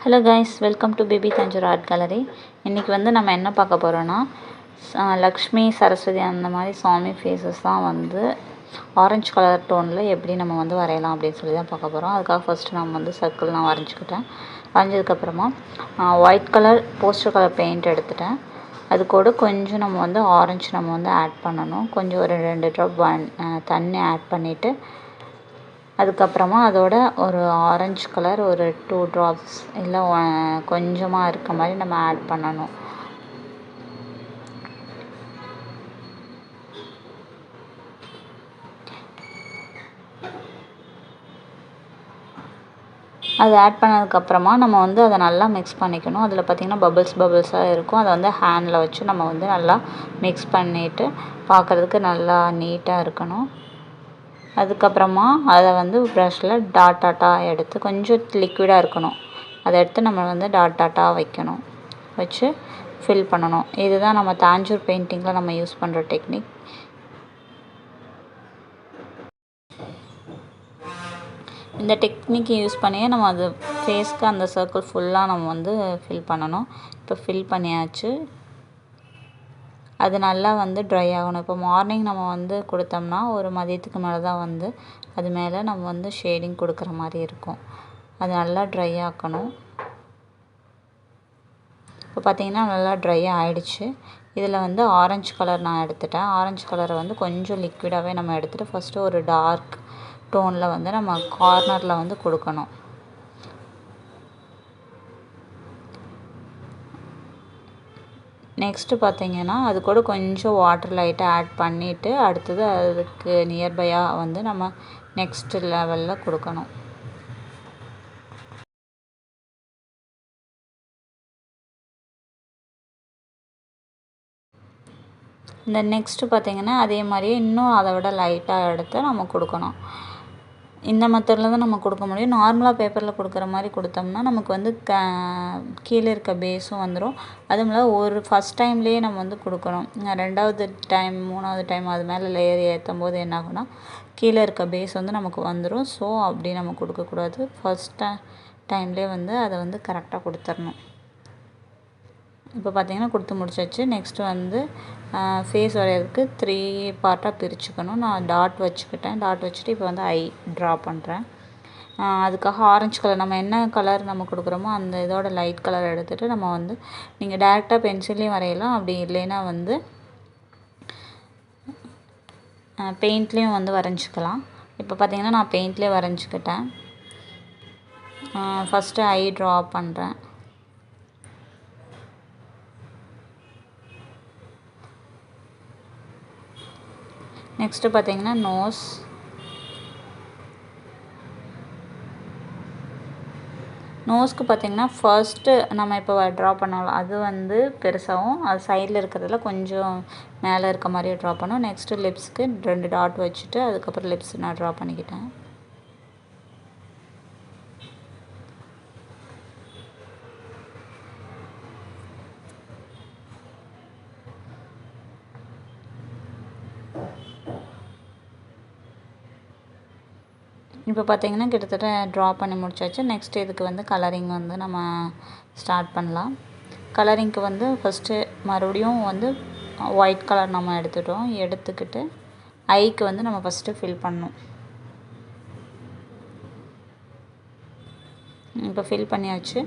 Hello guys, welcome to பேபி Thanjavur art gallery. இன்றைக்கி வந்து நம்ம என்ன பார்க்க போகிறோன்னா, லக்ஷ்மி சரஸ்வதி அந்த மாதிரி சாமி ஃபேஸஸ் தான் வந்து ஆரஞ்சு கலர் டோனில் எப்படி நம்ம வந்து வரையலாம் அப்படின்னு சொல்லி தான் பார்க்க போகிறோம். அதுக்காக ஃபஸ்ட்டு நம்ம வந்து சர்க்கிள் நான் வரைஞ்சிக்கிட்டேன். வரைஞ்சதுக்கப்புறமா white colour poster colour paint எடுத்துட்டேன். அது கூட கொஞ்சம் நம்ம வந்து ஆரஞ்சு நம்ம வந்து ஆட் பண்ணணும். கொஞ்சம் ஒரு 2 ட்ராப் தண்ணி ஆட் பண்ணிவிட்டு, அதுக்கப்புறமா அதோட ஒரு ஆரஞ்சு கலர் ஒரு 2 ட்ராப்ஸ் இல்லை கொஞ்சமாக இருக்க மாதிரி நம்ம ஆட் பண்ணணும். அது ஆட் பண்ணதுக்கப்புறமா நம்ம வந்து அதை நல்லா மிக்ஸ் பண்ணிக்கணும். அதில் பார்த்திங்கன்னா பபிள்ஸாக இருக்கும். அதை வந்து ஹேண்டில் வச்சு நம்ம வந்து நல்லா மிக்ஸ் பண்ணிவிட்டு பார்க்குறதுக்கு நல்லா நீட்டாக இருக்கணும். அதுக்கப்புறமா அதை வந்து ப்ரஷில் டாட்டாக எடுத்து கொஞ்சம் லிக்விடாக இருக்கணும். அதை எடுத்து நம்ம வந்து டாட்டாக வைக்கணும், வச்சு ஃபில் பண்ணணும். இதுதான் நம்ம தாஞ்சூர் பெயிண்டிங்கில் நம்ம யூஸ் பண்ணுற டெக்னிக். இந்த டெக்னிக் யூஸ் பண்ணியே நம்ம அது ஃபேஸ்க்கு அந்த சர்க்கிள் ஃபுல்லாக நம்ம வந்து ஃபில் பண்ணணும். இப்போ ஃபில் பண்ணியாச்சு. அது நல்லா வந்து ட்ரை ஆகணும். இப்போ மார்னிங் நம்ம வந்து கொடுத்தோம்னா ஒரு மதியத்துக்கு மேலே தான் வந்து அது மேலே நம்ம வந்து ஷேடிங் கொடுக்குற மாதிரி இருக்கும். அது நல்லா ட்ரை ஆக்கணும். இப்போ பார்த்திங்கன்னா நல்லா ட்ரை ஆகிடுச்சு. இதில் வந்து ஆரஞ்சு கலர் நான் எடுத்துட்டேன். ஆரஞ்சு கலரை வந்து கொஞ்சம் லிக்விடாகவே நம்ம எடுத்துகிட்டு ஃபஸ்ட்டு ஒரு டார்க் டோனில் வந்து நம்ம கார்னரில் வந்து கொடுக்கணும். நெக்ஸ்ட்டு பார்த்திங்கன்னா அது கூட கொஞ்சம் வாட்டர் லைட்டாக ஆட் பண்ணிவிட்டு அடுத்தது அதுக்கு நியர்பையாக வந்து நம்ம நெக்ஸ்ட் லெவலில் கொடுக்கணும். இந்த நெக்ஸ்ட்டு பார்த்திங்கன்னா அதே மாதிரியே இன்னும் அதை விட லைட்டாக எடுத்து நம்ம கொடுக்கணும். இந்த மெத்தடில் தான் நம்ம கொடுக்க முடியும். நார்மலாக பேப்பரில் கொடுக்குற மாதிரி கொடுத்தோம்னா நமக்கு வந்து கீழே இருக்க பேஸும் வந்துடும். அதுவும் இல்லாமல் ஒரு ஃபஸ்ட் டைம்லேயே நம்ம வந்து கொடுக்கணும். 2வது டைம் 3வது டைம் அது மேலே லேயர் ஏற்றும் போது என்ன ஆகும்னா கீழே இருக்க பேஸ் வந்து நமக்கு வந்துடும். ஸோ அப்படி நம்ம கொடுக்கக்கூடாது. ஃபஸ்ட் டைம்லேயே வந்து அதை வந்து கரெக்டாக கொடுத்துடணும். இப்போ பார்த்திங்கன்னா கொடுத்து முடிச்சாச்சு. நெக்ஸ்ட்டு வந்து ஃபேஸ் வரைகிறதுக்கு 3 பார்ட்டாக பிரிச்சுக்கணும். நான் டாட் வச்சுக்கிட்டேன். டாட் வச்சுட்டு இப்போ வந்து ஐ ட்ரா பண்ணுறேன். அதுக்காக ஆரஞ்சு கலர் நம்ம என்ன கலர் நம்ம கொடுக்குறோமோ அந்த இதோட லைட் கலர் எடுத்துகிட்டு நம்ம வந்து நீங்கள் டேரெக்டாக பென்சில்லையும் வரையலாம். அப்படி இல்லைன்னா வந்து பெயிண்ட்லேயும் வந்து வரைஞ்சிக்கலாம். இப்போ பார்த்திங்கன்னா நான் பெயிண்ட்லேயே வரைஞ்சிக்கிட்டேன். ஃபஸ்ட்டு ஐ ட்ரா பண்ணுறேன். நெக்ஸ்ட்டு பார்த்திங்கன்னா நோஸ்க்கு பார்த்திங்கன்னா ஃபர்ஸ்ட்டு நம்ம இப்போ ட்ரா பண்ணலாம் அது வந்து பெருசாகவும் அது சைடில் இருக்கிறதுல கொஞ்சம் மேலே இருக்க மாதிரியே ட்ரா பண்ணோம். நெக்ஸ்ட்டு லிப்ஸ்க்கு 2 டாட் வச்சுட்டு அதுக்கப்புறம் லிப்ஸ் நான் ட்ரா பண்ணிக்கிட்டேன். இப்போ பார்த்திங்கன்னா கிட்டத்தட்ட ட்ரா பண்ணி முடிச்சாச்சு. நெக்ஸ்ட் இதுக்கு வந்து கலரிங் வந்து நம்ம ஸ்டார்ட் பண்ணலாம். கலரிங்க்கு வந்து ஃபஸ்ட்டு மறுபடியும் வந்து ஒயிட் கலர் நம்ம எடுத்துக்கிட்டு ஐக்கு வந்து நம்ம ஃபஸ்ட்டு ஃபில் பண்ணணும். இப்போ ஃபில் பண்ணியாச்சு.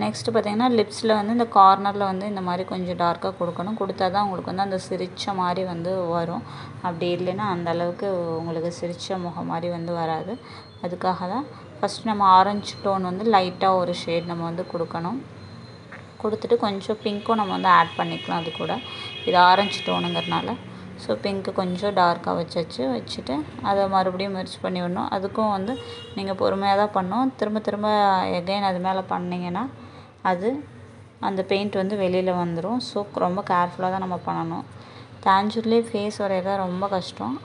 நெக்ஸ்ட்டு பார்த்திங்கன்னா லிப்ஸில் வந்து இந்த கார்னரில் வந்து இந்த மாதிரி கொஞ்சம் டார்க்காக கொடுக்கணும். கொடுத்தா தான் உங்களுக்கு வந்து அந்த சிரித்த மாதிரி வந்து வரும். அப்படி இல்லைன்னா அந்தளவுக்கு உங்களுக்கு சிரித்த முகம் மாதிரி வந்து வராது. அதுக்காக தான் ஃபஸ்ட்டு நம்ம ஆரஞ்சு டோன் வந்து லைட்டாக ஒரு ஷேட் நம்ம வந்து கொடுக்கணும். கொடுத்துட்டு கொஞ்சம் பிங்க்கும் நம்ம வந்து ஆட் பண்ணிக்கலாம். அது கூட இது ஆரஞ்சு டோனுங்கிறதுனால ஸோ பிங்க்கு கொஞ்சம் டார்க்காக வச்சுட்டு அதை மறுபடியும் மெர்ஜ் பண்ணி விடணும். அதுக்கும் வந்து நீங்கள் பொறுமையாக தான் பண்ணணும். திரும்ப எகைன் அது மேலே பண்ணிங்கன்னா அது அந்த பெயிண்ட் வந்து வெளியில் வந்துடும். ஸோ ரொம்ப கேர்ஃபுல்லாக தான் நம்ம பண்ணணும். தாஞ்சூர்லேயே ஃபேஸ் வரைகிறது ரொம்ப கஷ்டம்.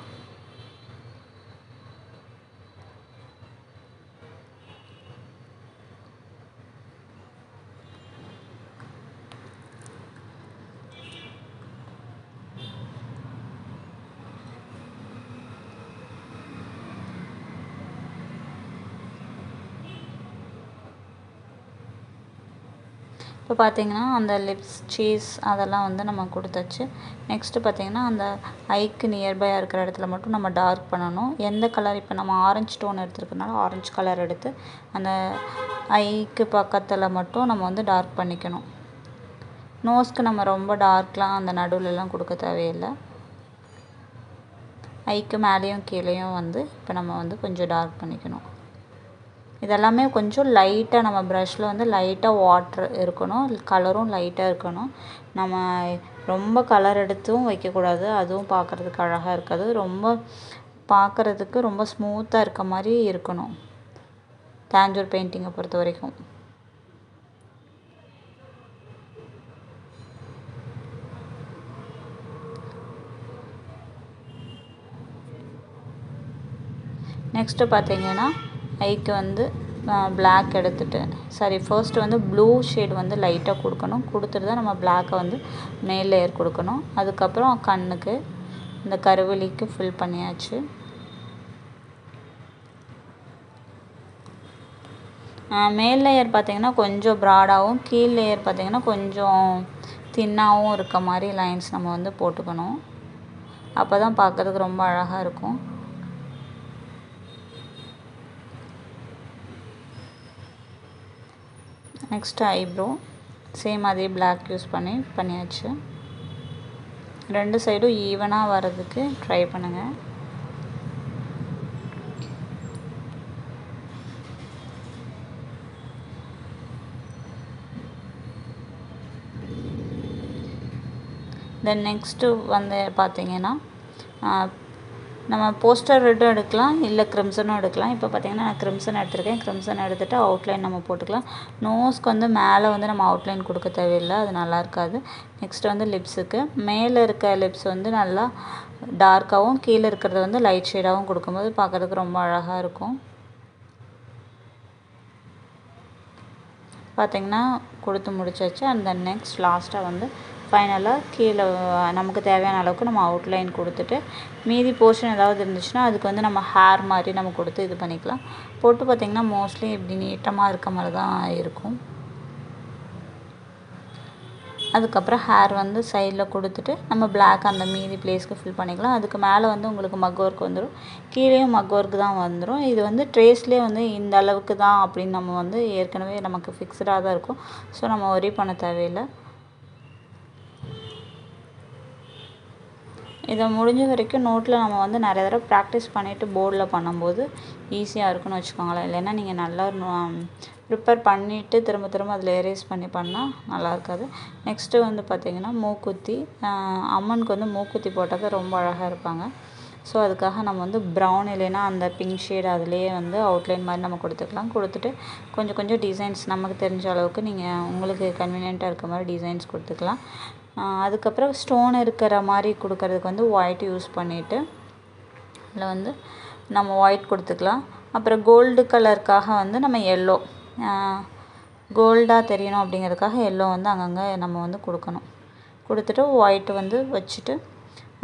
இப்போ பார்த்திங்கன்னா அந்த லிப்ஸ் சீஸ் அதெல்லாம் வந்து நம்ம கொடுத்தாச்சு. நெக்ஸ்ட்டு பார்த்திங்கன்னா அந்த ஐக்கு நியர்பையாக இருக்கிற இடத்துல மட்டும் நம்ம டார்க் பண்ணணும். எந்த கலர் இப்போ நம்ம ஆரஞ்சு டோன் எடுத்துருக்கனால ஆரஞ்சு கலர் எடுத்து அந்த ஐக்கு பக்கத்தில் மட்டும் நம்ம வந்து டார்க் பண்ணிக்கணும். நோஸ்க்கு நம்ம ரொம்ப டார்க்லாம் அந்த நடுவுலலாம் கொடுக்க தேவையில்லை. ஐக்கு மேலேயும் கீழேயும் வந்து இப்போ நம்ம வந்து கொஞ்சம் டார்க் பண்ணிக்கணும். இதெல்லாமே கொஞ்சம் லைட்டாக நம்ம ப்ரஷில் வந்து லைட்டாக வாட்ரு இருக்கணும், கலரும் லைட்டாக இருக்கணும். நம்ம ரொம்ப கலர் எடுத்தும் வைக்கக்கூடாது, அதுவும் பார்க்குறதுக்கு அழகாக இருக்காது. ரொம்ப பார்க்குறதுக்கு ரொம்ப ஸ்மூத்தாக இருக்க மாதிரி இருக்கணும் தாஞ்சூர் பெயிண்டிங்கை பொறுத்த வரைக்கும். நெக்ஸ்ட்டு பார்த்திங்கன்னா ஐக்கு வந்து பிளாக் எடுத்துகிட்டு ஃபர்ஸ்ட் வந்து ப்ளூ ஷேட் வந்து லைட்டாக கொடுக்கணும். கொடுத்துட்டு தான் நம்ம பிளாக்கை வந்து மேல் லேயர் கொடுக்கணும். அதுக்கப்புறம் கண்ணுக்கு இந்த கருவெளிக்கு ஃபில் பண்ணியாச்சு. மேல் லேயர் பார்த்திங்கன்னா கொஞ்சம் ப்ராடாகவும் கீழ் லேயர் பார்த்திங்கன்னா கொஞ்சம் தின்னாகவும் இருக்க மாதிரி லைன்ஸ் நம்ம வந்து போட்டுக்கணும். அப்போ தான் பார்க்குறதுக்கு ரொம்ப அழகாக இருக்கும். நெக்ஸ்ட் ஐப்ரோ சேம் அதே பிளாக் யூஸ் பண்ணியாச்சு. ரெண்டு சைடும் ஈவனாக வர்றதுக்கு ட்ரை பண்ணுங்கள். தென் நெக்ஸ்ட்டு வந்து பார்த்திங்கன்னா நம்ம போஸ்டர் ரெட்டும் எடுக்கலாம், இல்லை க்ரிம்சனும் எடுக்கலாம். இப்போ பார்த்திங்கன்னா நான் க்ரிம்சன் எடுத்துருக்கேன். க்ரிம்சன் எடுத்துகிட்டு அவுட்லைன் நம்ம போட்டுக்கலாம். நோஸ்க்கு வந்து மேலே வந்து நம்ம அவுட்லைன் கொடுக்க தேவையில்லை, அது நல்லா இருக்காது. நெக்ஸ்ட்டு வந்து லிப்ஸுக்கு மேலே இருக்க லிப்ஸ் வந்து நல்லா டார்க்காகவும் கீழே இருக்கிறத வந்து லைட் ஷேடாகவும் கொடுக்கும்போது பார்க்குறதுக்கு ரொம்ப அழகாக இருக்கும். பார்த்திங்கன்னா கொடுத்து முடிச்சாச்சு. அண்ட் தென் நெக்ஸ்ட் லாஸ்ட்டாக வந்து ஃபைனலாக கீழே நமக்கு தேவையான அளவுக்கு நம்ம அவுட்லைன் கொடுத்துட்டு மீதி போர்ஷன் ஏதாவது இருந்துச்சுன்னா அதுக்கு வந்து நம்ம ஹேர் மாதிரி நம்ம கொடுத்து இது பண்ணிக்கலாம். போட்டு பார்த்திங்கன்னா மோஸ்ட்லி இப்படி நீட்டமாக இருக்க மாதிரி தான் இருக்கும். அதுக்கப்புறம் ஹேர் வந்து சைடில் கொடுத்துட்டு நம்ம பிளாக் அந்த மீதி பிளேஸ்க்கு ஃபில் பண்ணிக்கலாம். அதுக்கு மேலே வந்து உங்களுக்கு மக் ஒர்க் வந்துடும், கீழேயும் மக் ஒர்க் தான் வந்துடும். இது வந்து ட்ரேஸ்லேயே வந்து இந்த அளவுக்கு தான் அப்படின்னு நம்ம வந்து ஏற்கனவே நமக்கு ஃபிக்ஸ்டாக தான் இருக்கும். ஸோ நம்ம ஒரி பண்ண தேவையில்லை. இதை முடிஞ்ச வரைக்கும் நோட்டில் நம்ம வந்து நிறைய தடவை ப்ராக்டிஸ் பண்ணிவிட்டு போர்டில் பண்ணும்போது ஈஸியாக இருக்குன்னு வச்சுக்கோங்களேன். இல்லைன்னா நீங்கள் நல்லா ப்ரிப்பேர் பண்ணிவிட்டு திரும்ப திரும்ப அதில் எரேஸ் பண்ணால் நல்லா இருக்காது. நெக்ஸ்ட்டு வந்து பார்த்திங்கன்னா மூக்குத்தி. அம்மனுக்கு வந்து மூக்குத்தி போட்டால் தான் ரொம்ப அழகாக இருப்பாங்க. ஸோ அதுக்காக நம்ம வந்து ப்ரௌன் இல்லைன்னா அந்த பிங்க் ஷேட் அதுலேயே வந்து அவுட்லைன் மாதிரி நம்ம கொடுத்துக்கலாம். கொடுத்துட்டு கொஞ்சம் கொஞ்சம் டிசைன்ஸ் நமக்கு தெரிஞ்ச அளவுக்கு நீங்கள் உங்களுக்கு கன்வீனியண்ட்டாக இருக்க மாதிரி டிசைன்ஸ் கொடுத்துக்கலாம். அதுக்கப்புறம் ஸ்டோன் இருக்கிற மாதிரி கொடுக்கறதுக்கு வந்து ஒயிட் யூஸ் பண்ணிவிட்டு அதில் வந்து நம்ம ஒயிட் கொடுத்துக்கலாம். அப்புறம் கோல்டு கலருக்காக வந்து நம்ம எல்லோ கோல்டாக தெரியணும் அப்படிங்கிறதுக்காக எல்லோ வந்து அங்கங்கே நம்ம வந்து கொடுக்கணும். கொடுத்துட்டு ஒயிட் வந்து வச்சுட்டு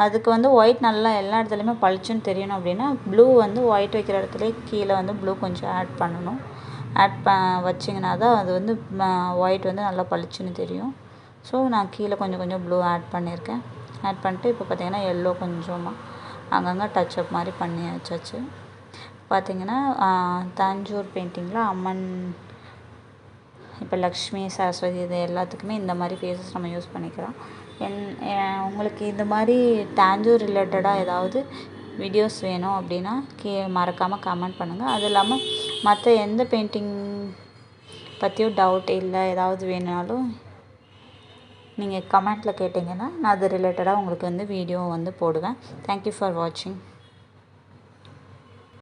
அதுக்கு வந்து ஒயிட் நல்லா எல்லா இடத்துலையுமே பளிச்சுன்னு தெரியணும் அப்படின்னா ப்ளூ வந்து ஒயிட் வைக்கிற இடத்துலேயே கீழே வந்து ப்ளூ கொஞ்சம் ஆட் பண்ணணும். வச்சிங்கன்னா தான் அது வந்து ஒயிட் வந்து நல்லா பளிச்சுன்னு தெரியும். ஸோ நான் கீழே கொஞ்சம் கொஞ்சம் ப்ளூ ஆட் பண்ணியிருக்கேன். ஆட் பண்ணிட்டு இப்போ பார்த்திங்கன்னா எல்லோ கொஞ்சமாக அங்கங்கே டச்சப் மாதிரி பண்ணி வச்சாச்சு. பார்த்திங்கன்னா தாஞ்சூர் பெயிண்டிங்கில் அம்மன் இப்போ லக்ஷ்மி சரஸ்வதி இது எல்லாத்துக்குமே இந்த மாதிரி ஃபேஸஸ் நம்ம யூஸ் பண்ணிக்கிறோம். உங்களுக்கு இந்த மாதிரி தாஞ்சூர் ரிலேட்டடாக ஏதாவது வீடியோஸ் வேணும் அப்படின்னா மறக்காமல் கமெண்ட் பண்ணுங்கள். அது இல்லாமல் மற்ற எந்த பெயிண்டிங் பற்றியும் டவுட் இல்லை ஏதாவது வேணுனாலும் நீங்கள் கமெண்ட்டில் கேட்டிங்கன்னா நான் அது ரிலேட்டடாக உங்களுக்கு வந்து வீடியோ வந்து போடுவேன். தேங்க்யூ ஃபார் வாட்சிங்.